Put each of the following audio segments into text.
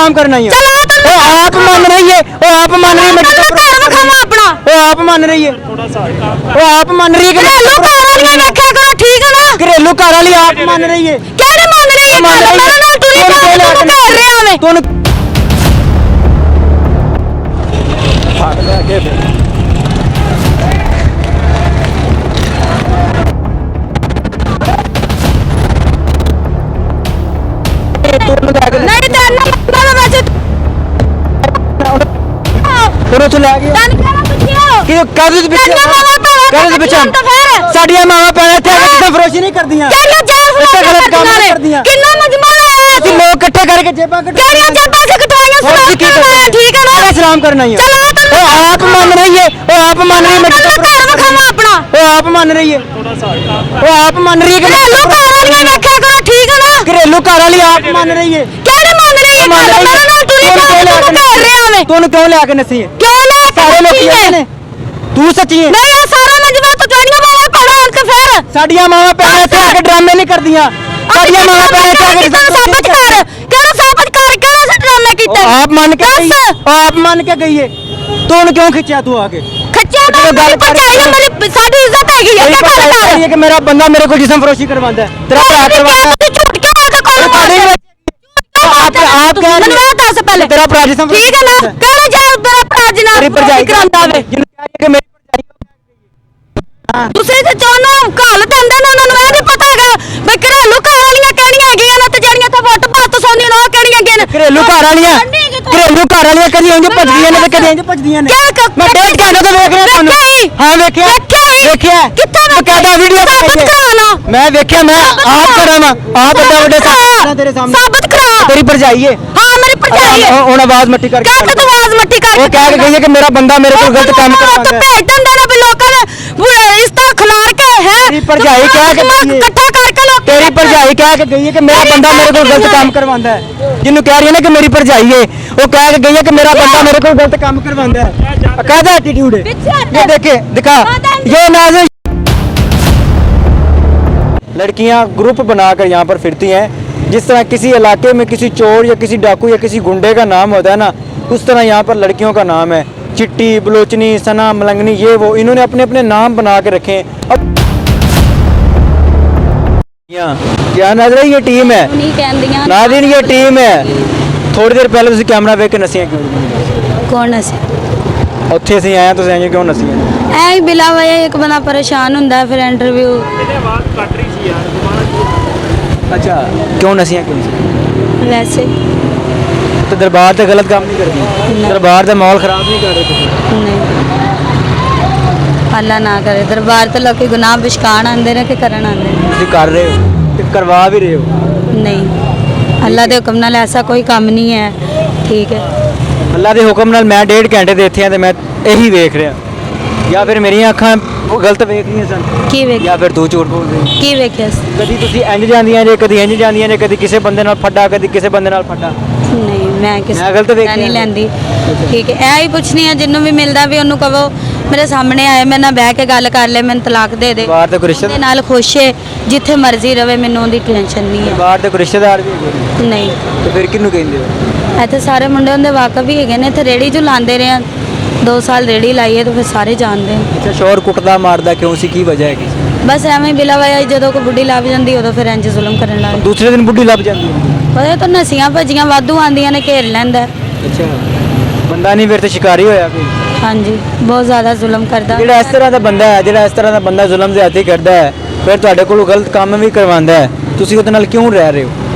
सलाम करना ही है। ओ आप मान रही है, ओ आप मान रही है, मैं अपना ओ आप मान रही है, ओ आप मान रही है कि घरेलू घर वालियां रखा करो, ठीक है ना? घरेलू घर वाली आप मान रही है, कहने मान रही है, मान रही है। ना तू नहीं कर रहे हमें तूने नहीं जानना मतलब वैसे तूने तो ले गया जान कहना पूछियो कि कर दे पीछे कर दे पीछे साडियां मावां पैणा इत्थे आके जिसम फरोशी नहीं करदियां कहना इत्थे गलत काम नहीं करदियां कितना मजमा है ਅਸੀਂ ਲੋਕ ਇਕੱਠੇ ਕਰਕੇ ਜੇਬਾਂ ਕਟਵਾ केड़ियां जेबां से कटवाइयां और की करना है? ठीक है ना? सलाम करना ही है। चलो तो ओ आप मान रही है, ओ आप मान रही है, मैं घर विखावा अपना ओ आप मान रही है, ओ आप मान रही है कि घरेलू घर वालियां रखा करो, ठीक है ना? घरेलू घर वाली आप मान रही है, कहने मान रही है ना तू नहीं कर रहे हमें तूने क्यों लेके नसी है? क्यों ना सारे लोग कहते ने तू सच्ची है नहीं ये सारा मजमा तो तेरियां मावां पढ़ो अंक फिर साडियां मावां पैणा इत्थे आके ड्रामे नहीं करदियां साडियां मावां पैणा इत्थे आके कितना साबित कर केड़ा साबित कर केड़ा सा ड्रामे कीते आप मान के गई है, आप मान के गई है, तूने क्यों खिंचा तू आके खच्चा ना गल कर मेरी साडी इज्जत हैगी है क्या कर रही है कि मेरा बंदा मेरे को जिस्म फरोशी करवांदा है तेरा भरा करवांदा तू झूठ क्यों बोलता कौन आप कह रहे हो दस पहले तेरा भरा जिस्म ठीक है ना केड़ा जा मेरा भरा जना तेरी भरजाई करांदा वे कि मेरी ਤੁਸੀਂ ਤੇ ਚਾਹਨੋ ਘਾਲ ਦਿੰਦੇ ਨੇ ਉਹਨਾਂ ਨੂੰ ਇਹ ਨਹੀਂ ਪਤਾ ਹੈਗਾ ਵੀ ਘਰੇਲੂ ਘਰ ਵਾਲੀਆਂ ਕਿਹੜੀਆਂ ਹੈਗੀਆਂ ਨੇ ਤੇ ਜਿਹੜੀਆਂ ਤਾਂ ਵੱਟ ਭੱਤ ਸੌਂਦੀਆਂ ਨੇ ਉਹ ਕਿਹੜੀਆਂ ਹੈਗੀਆਂ ਨੇ ਘਰੇਲੂ ਘਰ ਵਾਲੀਆਂ ਕਦੀ ਇੰਜ ਭੱਜਦੀਆਂ ਨੇ ਤੇ ਕਦੀ ਇੰਜ ਭੱਜਦੀਆਂ ਨੇ ਮੈਂ ਡੇਢ ਘੰਟੇ ਤੋਂ ਵੇਖ ਰਿਹਾ ਤੁਹਾਨੂੰ ਹਾਂ ਵੇਖਿਆ ਕਿੱਥੇ ਬਕਾਇਦਾ ਵੀਡੀਓ ਸਾਬਤ ਕਰਾਣਾ ਮੈਂ ਵੇਖਿਆ ਮੈਂ ਆਪ ਕਰਾਂ ਮੈਂ ਆਪ ਵੱਡਾ ਵੱਡੇ ਸਾਹਮਣੇ ਤੇਰੇ ਸਾਹਮਣੇ ਸਾਬਤ ਕਰਾ ਤੇਰੀ ਭਰਜਾਈ ਹੈ ਹਾਂ ਮੇਰੀ ਭਰਜਾਈ ਹੈ ਹੁਣ ਆਵਾਜ਼ ਮੱਟੀ ਕਰਕੇ ਕਹਿ ਕੇ ਤੂੰ ਆਵਾਜ਼ ਮੱਟੀ ਕਰਕੇ ਉਹ ਕਹਿ ਕੇ ਗਈ ਹੈ ਕਿ ਮੇਰਾ ਬੰਦਾ ਮੇਰੇ ਕੋਲ ਗਲਤ ਕੰਮ ਕਰਵਾਉਂਦਾ ਹੈ ਭੇਜ ਦਿੰਦੇ ਨੇ ਵੀ ਲੋਕਾਂ ਨੇ ਰਿਸ਼ਤਾ ਖਿਲਾਰ ਕੇ ਹੈ ਤੇਰੀ ਭਰਜਾਈ ਕਹਿ ਕੇ ਗਈ ਹੈ ਇਕੱਠਾ ਕਰਕੇ ਲੋਕ ਤੇਰੀ ਭਰਜਾਈ ਕਹਿ ਕੇ ਗਈ ਹੈ ਕਿ ਮੇਰਾ ਬੰਦਾ ਮੇਰੇ ਕੋਲ ਗਲਤ ਕੰਮ ਕਰਵਾਉਂਦਾ ਹੈ ਜਿਹਨੂੰ ਕਹਿ ਰਹੀ ਹੈ ਨਾ ਕਿ ਮੇਰੀ ਭਰਜਾਈ ਹੈ ਉਹ ਕਹਿ ਕੇ ਗਈ ਹੈ ਕਿ ਮੇਰਾ ਬੰਦਾ ਮੇਰੇ ਕੋਲ गलत काम करवाता है कादा एटीट्यूड है ये देखे दिखा ये नाज़िर लड़कियां ग्रुप बनाकर यहाँ पर फिरती हैं जिस तरह किसी इलाके में किसी चोर या किसी डाकू या किसी गुंडे का नाम होता है ना उस तरह यहाँ पर लड़कियों का नाम है चिट्टी बलोचनी सना मलंगनी ये वो इन्होंने अपने अपने नाम बना के रखे हैं अब क्या नाज़िर ये टीम है नाज़िर ये टीम है थोड़ी देर पहले तुम कैमरा वेख के नसियां क्यों कौन है ਉੱਥੇ ਅਸੀਂ ਆਏ ਤੁਸੀਂ ਐਂ ਕਿਉਂ ਨਸੀ ਐ ਹੀ ਬਿਲਾ ਵਜ੍ਹਾ ਇੱਕ ਬੰਦਾ ਪਰੇਸ਼ਾਨ ਹੁੰਦਾ ਫਿਰ ਇੰਟਰਵਿਊ ਆਵਾਜ਼ ਕੱਟ ਰਹੀ ਸੀ ਯਾਰ ਦੁਬਾਰਾ ਅੱਛਾ ਕਿਉਂ ਨਸੀਆਂ ਕਿਉਂ ਸੀ ਵੈਸੇ ਤੇ ਦਰਬਾਰ ਤੇ ਗਲਤ ਕੰਮ ਨਹੀਂ ਕਰਦੀ ਦਰਬਾਰ ਦਾ ਮਾਹੌਲ ਖਰਾਬ ਨਹੀਂ ਕਰ ਰਹੇ ਤੁਸੀਂ ਨਹੀਂ ਅੱਲਾ ਨਾ ਕਰੇ ਦਰਬਾਰ ਤੇ ਲੋਕੀ ਗੁਨਾਹ ਬਿਸ਼ਕਾਣ ਆਉਂਦੇ ਨੇ ਕਿ ਕਰਨ ਆਉਂਦੇ ਨੇ ਤੁਸੀਂ ਕਰ ਰਹੇ ਹੋ ਤੇ ਕਰਵਾ ਵੀ ਰਹੇ ਹੋ ਨਹੀਂ ਅੱਲਾ ਦੇ ਹੁਕਮ ਨਾਲ ਐਸਾ ਕੋਈ ਕੰਮ ਨਹੀਂ ਹੈ ਠੀਕ ਹੈ ਅੱਲਾ ਦੇ ਹੁਕਮ ਨਾਲ ਮੈਂ 1.5 ਘੰਟੇ ਦੇ ਇੱਥੇ ਆ ਤੇ ਮੈਂ ਇਹੀ ਵੇਖ ਰਿਹਾ ਜਾਂ ਫਿਰ ਮੇਰੀਆਂ ਅੱਖਾਂ ਗਲਤ ਵੇਖ ਰਹੀਆਂ ਸਨ ਕੀ ਵੇਖ ਜਾਂ ਫਿਰ ਤੂੰ ਝੂਠ ਬੋਲ ਰਹੀ ਕੀ ਵੇਖਿਆ ਕਦੀ ਤੁਸੀਂ ਇੰਜ ਜਾਂਦੀਆਂ ਜੇ ਕਦੀ ਇੰਜ ਜਾਂਦੀਆਂ ਨੇ ਕਦੀ ਕਿਸੇ ਬੰਦੇ ਨਾਲ ਫੱਡਾ ਕਦੀ ਕਿਸੇ ਬੰਦੇ ਨਾਲ ਫੱਡਾ ਨਹੀਂ ਮੈਂ ਕਿਸੇ ਮੈਂ ਗਲਤ ਵੇਖਿਆ ਨਹੀਂ ਲੈਂਦੀ ਠੀਕ ਹੈ ਇਹ ਹੀ ਪੁੱਛਣੀ ਹੈ ਜਿੰਨੂੰ ਵੀ ਮਿਲਦਾ ਵੀ ਉਹਨੂੰ ਕਹੋ ਮੇਰੇ ਸਾਹਮਣੇ ਆਏ ਮੇਰੇ ਨਾਲ ਬਹਿ ਕੇ ਗੱਲ ਕਰ ਲੈ ਮੈਨੂੰ ਤਲਾਕ ਦੇ ਦੇ ਬਾਹਰ ਤੇ ਕੋਈ ਉਹਦੇ ਨਾਲ ਖੁਸ਼ ਹੈ ਜਿੱਥੇ ਮਰਜ਼ੀ ਰਵੇ ਮੈਨੂੰ ਉਹਦੀ ਟੈਨਸ਼ਨ ਨਹੀਂ ਹੈ ਬਾਹਰ ਤੇ ਕੋਈ ਰਿਸ਼ਤੇਦਾਰ ਵੀ ਹੈਗੇ ਨਹੀਂ ਤੇ ਫਿਰ ਕਿਹਨੂੰ ਕਹਿੰਦੇ ਹੋ ਇੱਥੇ ਸਾਰੇ ਮੁੰਡੇ ਹੁੰਦੇ ਵਾਕਫ ਵੀ ਹੈਗੇ ਨੇ ਇੱਥੇ ਰੇੜੀ ਜੋ ਲਾਉਂਦੇ ਰਹੇ ਆ 2 ਸਾਲ ਰੇੜੀ ਲਾਈ ਹੈ ਤਾਂ ਫਿਰ ਸਾਰੇ ਜਾਣਦੇ ਨੇ ਅੱਛਾ ਸ਼ੋਰ ਕੁੱਟਦਾ ਮਾਰਦਾ ਕਿਉਂ ਸੀ ਕੀ ਵਜ੍ਹਾ ਹੈ ਕੀ ਬਸ ਐਵੇਂ ਹੀ ਬਿਲਾ ਵਜ੍ਹਾ ਜਦੋਂ ਕੋਈ ਬੁੱਢੀ ਲੱਭ ਜਾਂਦੀ ਉਦੋਂ ਫਿਰ ਇੰਜ ਜ਼ੁਲਮ ਕਰਨ ਲੱਗ ਜਾਂਦੇ ਦੂਸਰੇ ਦਿਨ ਬੁੱਢੀ ਲੱਭ ਜਾਂਦੀ ਹੈ ਪਤਾ ਤਾਂ ਨਸੀਆਂ ਭੱਜੀਆਂ ਵਾਧੂ ਆਉਂਦੀਆਂ ਨੇ ਘੇਰ ਲੈਂਦਾ ਅੱਛਾ ਬੰਦਾ ਨਹੀਂ ਫਿਰ ਤੇ ਸ਼ਿਕਾਰੀ ਹੋਇਆ ਕੋਈ ਹਾਂਜੀ ਬਹੁਤ ਜ਼ਿਆਦਾ ਜ਼ੁਲਮ ਕਰਦਾ ਜਿਹੜਾ ਇਸ ਤਰ੍ਹਾਂ ਦਾ ਬੰਦਾ ਜ਼ੁਲਮ ਜ਼ਿਆਦਤੀ ਕਰਦਾ ਹੈ ਫਿਰ ਤੁਹਾਡੇ ਕੋਲੋਂ ਗਲਤ ਕੰਮ ਵੀ ਕਰਵਾਉਂਦਾ ਹੈ ਤੁਸੀਂ ਉਹਦੇ ਨਾਲ ਕਿਉਂ ਰਹਿ ਰਹੇ ਹੋ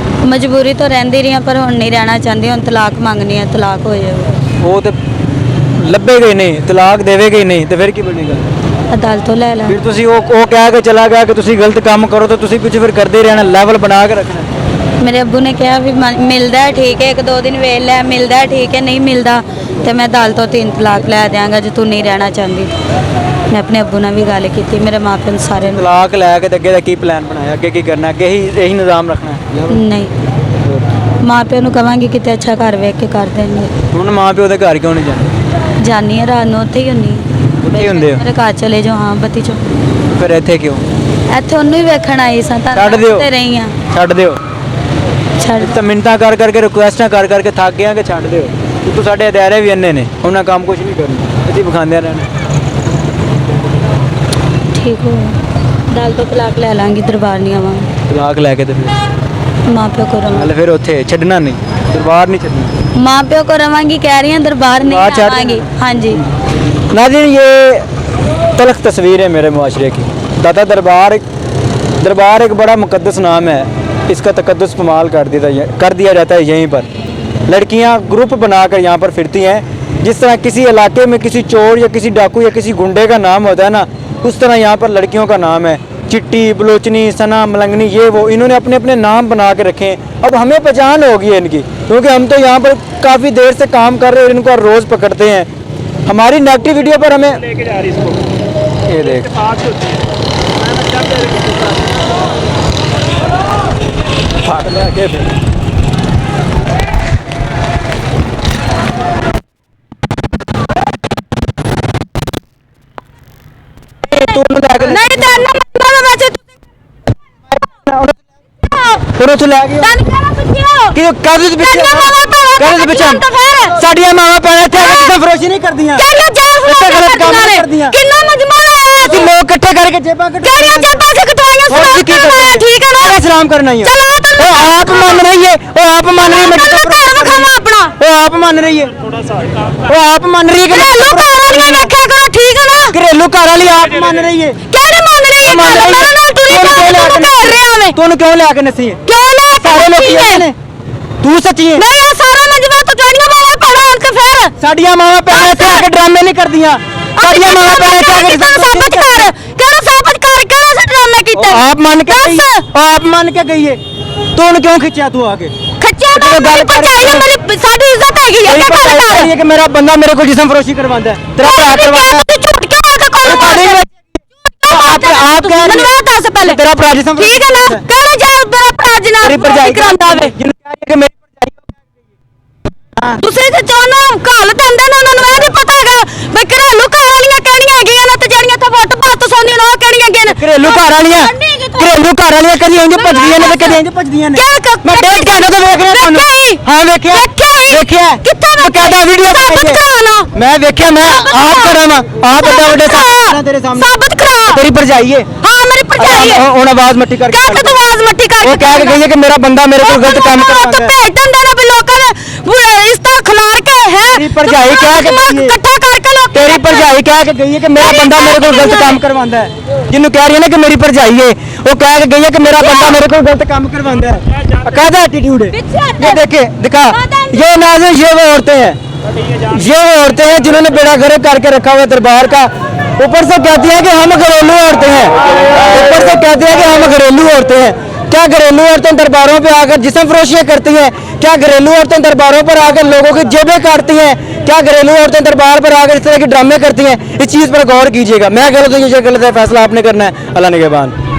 ਮਜਬੂਰੀ ਤੋਂ ਰਹਿੰਦੀ ਰਹੀ ਹਾਂ ਪਰ ਹੁਣ ਨਹੀਂ ਰਹਿਣਾ ਚਾਹੁੰਦੀ ਹੁਣ ਤਲਾਕ ਮੰਗਣੀ ਹੈ ਤਲਾਕ ਹੋ ਜਾਵੇ ਉਹ ਤੇ ਲੱਭੇਗਾ ਹੀ ਨਹੀਂ ਤਲਾਕ ਦੇਵੇਗਾ ਹੀ ਨਹੀਂ ਤੇ ਫਿਰ ਕੀ ਬਣੇਗਾ ਅਦਾਲਤੋਂ ਲੈ ਲੈ ਫਿਰ ਤੁਸੀਂ ਉਹ ਕਹਿ ਕੇ ਚਲਾ ਗਿਆ ਕਿ ਤੁਸੀਂ ਗਲਤ ਕੰਮ ਕਰੋ ਤਾਂ ਤੁਸੀਂ ਪਿੱਛੇ ਫਿਰ ਕਰਦੇ ਰਹਿਣਾ ਲੈਵਲ ਬਣਾ ਕੇ ਰੱਖਣਾ ਮੇਰੇ ਅੱਬੂ ਨੇ ਕਿਹਾ ਵੀ ਮਿਲਦਾ ਹੈ ਠੀਕ ਹੈ 1-2 ਦਿਨ ਵੇਖ ਲੈ ਮਿਲਦਾ ਹੈ ਠੀਕ ਹੈ ਨਹੀਂ ਮਿਲਦਾ ਤੇ ਮੈਂ ਅਦਾਲਤੋਂ 3 ਤਲਾਕ ਲੈ ਦਿਆਂਗਾ ਜੇ ਤੂੰ ਨਹੀਂ ਰਹਿਣਾ ਚਾਹੁੰਦੀ ਮੈਂ ਆਪਣੇ ਅੱਬੂ ਨਾਲ ਵੀ ਗੱਲ ਕੀਤੀ ਮੇਰੇ ਮਾਪਿਆਂ ਨੂੰ ਸਾਰੇ ਨੂੰ ਤਲਾਕ ਲੈ ਕੇ ਤੇ ਅੱਗੇ ਦਾ ਕੀ ਪਲਾਨ ਬਣਾਇਆ ਅੱਗੇ ਕੀ ਕਰਨਾ ਅੱਗੇ ਇਹੀ ਨਿਜ਼ਾਮ ਰੱਖਣਾ ਹੈ ਨਹੀਂ ਮਾਪਿਆਂ ਨੂੰ ਕਵਾਂਗੀ ਕਿਤੇ ਅੱਛਾ ਘਰ ਵੇਖ ਕੇ ਕਰ ਦੇਣਗੇ ਹੁਣ ਮਾਂ ਪਿਓ ਦੇ ਘਰ ਕਿਉਂ ਨਹੀਂ ਜਾਂਦੇ ਜਾਨੀ ਆ ਰਾਤ ਨੂੰ ਉੱਥੇ ਹੀ ਹੁੰਨੀ ਉੱਥੇ ਹੀ ਹੁੰਦੇ ਹੋ ਮੇਰੇ ਘਰ ਚਲੇ ਜਾਓ ਹਾਂ ਬੱਤੀ ਚੋਂ ਫਿਰ ਇੱਥੇ ਕਿਉਂ ਇੱਥੇ ਉਹਨੂੰ ਹੀ ਵੇਖਣ ਆਈ ਸਾਂ ਤਾਂ ਛੱਡ ਦਿਓ ਤੇ ਰਹੀ ਆ ਛੱਡ ਦਿਓ ਛੱਡ ਤਾਂ ਮਿੰਨਤਾਂ ਕਰ ਕਰਕੇ ਰਿਕੁਐਸਟਾਂ ਕਰ ਕਰਕੇ ਥੱਕ ਗਿਆ ਕਿ ਛੱਡ ਦਿਓ ਕਿਉਂਕਿ ਸਾਡੇ ਅਦਾਰੇ ਵੀ ਇੰਨੇ ਨੇ ਉਹਨਾਂ ਕੰਮ ਕੁਝ ਨਹੀਂ ਕਰਨਾ ਅਸੀਂ ਵਿਖਾਉਂਦੇ ਰਹਿਣਾ ਠੀਕ ਹੋ ਦਾਲ ਤੋਂ ਤਲਾਕ ਲੈ ਲਾਂਗੀ ਦਰਬਾਰ ਨਹੀਂ ਆਵਾਂਗੀ ਤਲਾਕ ਲੈ ਕੇ ਤੇ ਫਿਰ ਮਾਂ ਪਿਓ ਕੋ ਰਵਾਂਗੀ ਹਲੇ ਫਿਰ ਉੱਥੇ ਛੱਡਣਾ ਨਹੀਂ ਦਰਬਾਰ ਨਹੀਂ ਛੱਡਣਾ माँ प्यो को रवांगी कह रही हैं दरबार नहीं दरबार छाड़ आवांगी हाँ जी नाज़रीन ये तलख तस्वीर है मेरे मुआशरे की दादा दरबार एक बड़ा मुकद्दस नाम है इसका तकद्दुस इस्तेमाल कर दिया जाता है यहीं पर लड़कियां ग्रुप बनाकर यहाँ पर फिरती हैं जिस तरह किसी इलाके में किसी चोर या किसी डाकू या किसी गुंडे का नाम होता है ना उस तरह यहाँ पर लड़कियों का नाम है चिट्टी बलोचनी सना मलंगनी ये वो इन्होंने अपने अपने नाम बना के रखे हैं अब हमें पहचान होगी है इनकी क्योंकि हम तो यहाँ पर काफ़ी देर से काम कर रहे हैं और इनको रोज़ पकड़ते हैं हमारी नेगेटिव वीडियो पर हमें लेके जा रही इसको ये देख पास होती है मैं क्या दे रही नहीं जानना मतलब वैसे फिर ਉੱਥੇ ਲੈ ਗਏ ਕਿ ਕਾਹਦੇ ਦੇ ਪਿੱਛੇ ਕਾਹਦੇ ਦੇ ਪਿੱਛੇ ਸਾਡੀਆਂ ਮਾਵਾਂ ਭੈਣਾਂ ਇੱਥੇ ਆ ਕੇ ਫਰੋਸ਼ੀ ਨਹੀਂ ਕਰਦੀਆਂ ਕਿੰਨਾ ਜਾਰ ਇੱਥੇ ਗਲਤ ਕੰਮ ਨਹੀਂ ਕਰਦੀਆਂ ਕਿੰਨਾ ਮਜਮਾ ਹੈ ਅਸੀਂ ਲੋਕ ਇਕੱਠੇ ਕਰਕੇ ਜੇਬਾਂ ਕਿਹੜੀਆਂ ਜੇਬਾਂ ਚ ਕਟਵਾਈਆਂ ਹੋਰ ਕੀ ਸਲਾਮ ਕਰਦੇ ਠੀਕ ਹੈ ਨਾ ਸਲਾਮ ਕਰਨਾ ਹੀ ਚਲੋ ਉਹ ਆਪ ਮੰਨ ਰਹੀ ਹੈ ਉਹ ਆਪ ਮੰਨ ਰਹੀ ਹੈ ਮੈਂ ਘਰ ਵਿਖਾਵਾਂ ਆਪਣਾ ਉਹ ਆਪ ਮੰਨ ਰਹੀ ਹੈ थोड़ा सा ਉਹ ਆਪ ਮੰਨ ਰਹੀ ਹੈ ਕਿ ਘਰੇਲੂ ਘਰ ਵਾਲੀਆਂ ਵੇਖਿਆ ਕਰੋ ਠੀਕ ਹੈ ਨਾ ਘਰੇਲੂ ਘਰ ਵਾਲੀ ਆਪ ਮੰਨ ਰਹੀ ਹੈ ਕਿਹੜੇ ਮੰਨ ਰਹੀ ਹੈ ਮੰਨ ਰਹੀ ਮੇਰੇ ਨਾਲ ਤੁਰੀ ਤੂੰ ਜਾ ਕਿਉਂ ਤੂੰ ਘੇਰ ਰਿਹਾ ਵੇਂ ਤੂੰ ਕਿਉਂ ਲਿਆ ਕੇ ਨਸੀ ਹੈ ਕਿਉਂ ਲੈ ਸਾਰੇ ਲੋਕ ਕਹਿੰਦੇ ਨੇ ਤੂੰ ਸੱਚੀ ਹੈ ਨਹੀਂ ਇਹ ਸਾਰਾ ਮਜਮਾ ਤਾਂ ਜਿਹੜੀਆਂ ਮਾਵਾਂ ਭੈਣਾਂ ਹਨ ਤੇ ਫਿਰ ਸਾਡੀਆਂ ਮਾਵਾਂ ਭੈਣਾਂ ਇੱਥੇ ਆ ਕੇ ਡਰਾਮੇ ਨਹੀਂ ਕਰਦੀਆਂ ਸਾਡੀਆਂ ਮਾਵਾਂ ਭੈਣਾਂ ਇੱਥੇ ਆ ਕੇ ਸਾਬਤ ਕਰ ਕਿਹੜਾ ਸਾਬਤ ਕਰ ਕਿਹੜਾ ਸੇ ਡਰਾਮੇ ਕੀਤੇ ਉਹ ਆਪ ਮੰਨ ਕੇ ਗਈ ਦੱਸ। ਉਹ ਆਪ ਮੰਨ ਕੇ ਗਈ ਹੈ ਤੂੰ ਉਹਨੂੰ ਕਿਉਂ ਖਿੱਚਿਆ ਤੂੰ ਆ ਕੇ ਖੱਚਿਆ ਜਦੋਂ ਮੈਂ ਗੱਲ ਗੱਲ ਕਰ ਰਹੀ ਪਹੁੰਚਾਈ ਹੈ। ਮੇਰੀ ਸਾਡੀ ਇੱਜ਼ਤ ਹੈਗੀ ਹੈ ਇਹ ਤੇ ਪਤਾ ਗੱਲ ਹੈ ਕਰ ਕਿ ਮੇਰਾ ਬੰਦਾ ਮੇਰੇ ਕੋਲ ਜਿਸਮ ਫਰੋਸ਼ੀ ਕਰਵਾਉਂਦਾ ਹੈ ਤੇਰਾ ਭਰਾ ਕਰਵਾਉਂਦਾ ਤੂੰ ਝੂਠ ਕਿਉਂ ਆ ਕੇ ਕੋਲ ਤੁਹਾਡੇ ਆਪ ਕਹਿ ਮੈਨੂੰ ਇਹ ਦੱਸ ਪਹਿਲੇ ਤੇਰਾ ਭਰਾ ਜਿਸਮ ਠੀਕ ਹੈ ਨਾ ਕਿਹੜਾ ਜਾ ਤੇਰਾ ਭਰਾ ਜਨਾਬ ਤੇਰੀ ਭਰਜਾਈ ਕਰਾਉਂਦਾ ਵੇ ਜਿਹਨੂੰ ਕਹਿ ਰਹੀ ਹੈ ਕਿ ਮੇਰੀ ਭਰਜਾਈ ਤੁਸੀਂ ਤੇ ਚਾਹਨਾ ਘਾਲ ਦਿੰਦੇ ਨੇ ਉਹਨਾਂ ਨੂੰ ਇਹ ਨਹੀਂ ਪਤਾ ਹੈਗਾ ਵੀ ਘਰੇਲੂ ਘਰ ਵਾਲੀਆਂ ਕਿਹੜੀਆਂ ਹੈਗੀਆਂ ਨੇ ਤੇ ਜਿਹੜੀਆਂ ਤਾਂ ਵੱਟ ਭੱਤ ਸੌਂਦੀਆਂ ਨੇ ਉਹ ਕਿਹੜੀਆਂ ਹੈਗੀਆਂ ਨੇ ਘਰੇਲੂ ਘਰ ਵਾਲੀਆਂ ਕਦੀ ਇੰਜ ਭੱਜਦੀਆਂ ਨੇ ਤੇ ਕਦੀ ਇੰਜ ਭੱਜਦੀਆਂ ਨੇ ਮੈਂ ਡੇਢ ਘੰਟੇ ਤੋਂ ਵੇਖ ਰਿਹਾ ਤੁਹਾਨੂੰ ਹਾਂ ਵੇਖਿਆ ਕਿੱਥੇ ਬਕਾਇਦਾ ਵੀਡੀਓ ਸਾਬਤ ਕਰਾਣਾ ਮੈਂ ਵੇਖਿਆ ਮੈਂ ਆਪ ਕਰਾਂ ਆਪ ਵੱਡੇ ਵੱਡੇ ਸਾਹਮਣੇ ਤੇਰੇ ਸਾਹਮਣੇ ਸਾਬਤ ਕਰਾ ਤੇਰੀ ਭਰਜਾਈ ਹੈ ਹਾਂ ਮੇਰੀ ਭਰਜਾਈ ਹੈ ਹੁਣ ਆਵਾਜ਼ ਮੱਟੀ ਕਰਕੇ ਕਹਿ ਕੇ ਤੂੰ ਆਵਾਜ਼ ਮੱਟੀ ਕਰਕੇ ਉਹ ਕਹਿ ਕੇ ਗਈ ਹੈ ਕਿ ਮੇਰਾ ਬੰਦਾ ਮੇਰੇ ਕੋਲ ਗਲਤ ਕੰਮ ਕਰਵਾਉਂਦਾ ਹੈ ਭੇਜ ਦਿੰਦੇ ਨੇ ਵੀ ਲੋਕਾਂ ਨੇ ਇਸ ਤਰ੍ਹਾਂ ਖਿਲਾਰ ਕੇ ਹੈ ਤੇਰੀ ਭਰਜਾਈ ਕਹਿ ਕੇ ਗਈ ਹੈ ਇਕੱਠਾ ਕਰਕੇ ਲੋਕ ਤੇਰੀ ਭਰਜਾਈ ਕਹਿ ਕੇ ਗਈ ਹੈ ਕਿ ਮੇਰਾ ਬੰਦਾ ਮੇਰੇ ਕੋਲ ਗਲਤ ਕੰਮ ਕਰਵਾਉਂਦਾ ਹੈ ਜਿਹਨੂੰ ਕਹਿ ਰਹੀ ਹੈ ਨਾ ਕਿ ਮੇਰੀ ਭਰਜਾਈ ਹੈ ਉਹ ਕਹਿ ਕੇ ਗਈ ਹੈ ਕਿ ਮੇਰਾ ਬੰਦਾ मेरे को गलत काम करवाता है कहता एटीट्यूड है ये देखे दिखा ये नाज़रीन ये वो औरतें हैं ये वो औरतें हैं जिन्होंने बेड़ा गर्क करके रखा हुआ है दरबार का ऊपर से कहती है कि हम घरेलू औरतें हैं ऊपर से कहती है कि हम घरेलू औरतें हैं क्या घरेलू औरतें दरबारों पे आकर जिस्म फरोशियाँ करती हैं क्या घरेलू औरतें दरबारों पर आकर लोगों की जेबें काटती हैं क्या घरेलू औरतें दरबार पर आकर इस तरह के ड्रामे करती हैं इस चीज़ पर गौर कीजिएगा मैं गलत हूँ ये गलत है फैसला आपने करना है अल्लाह निगहबान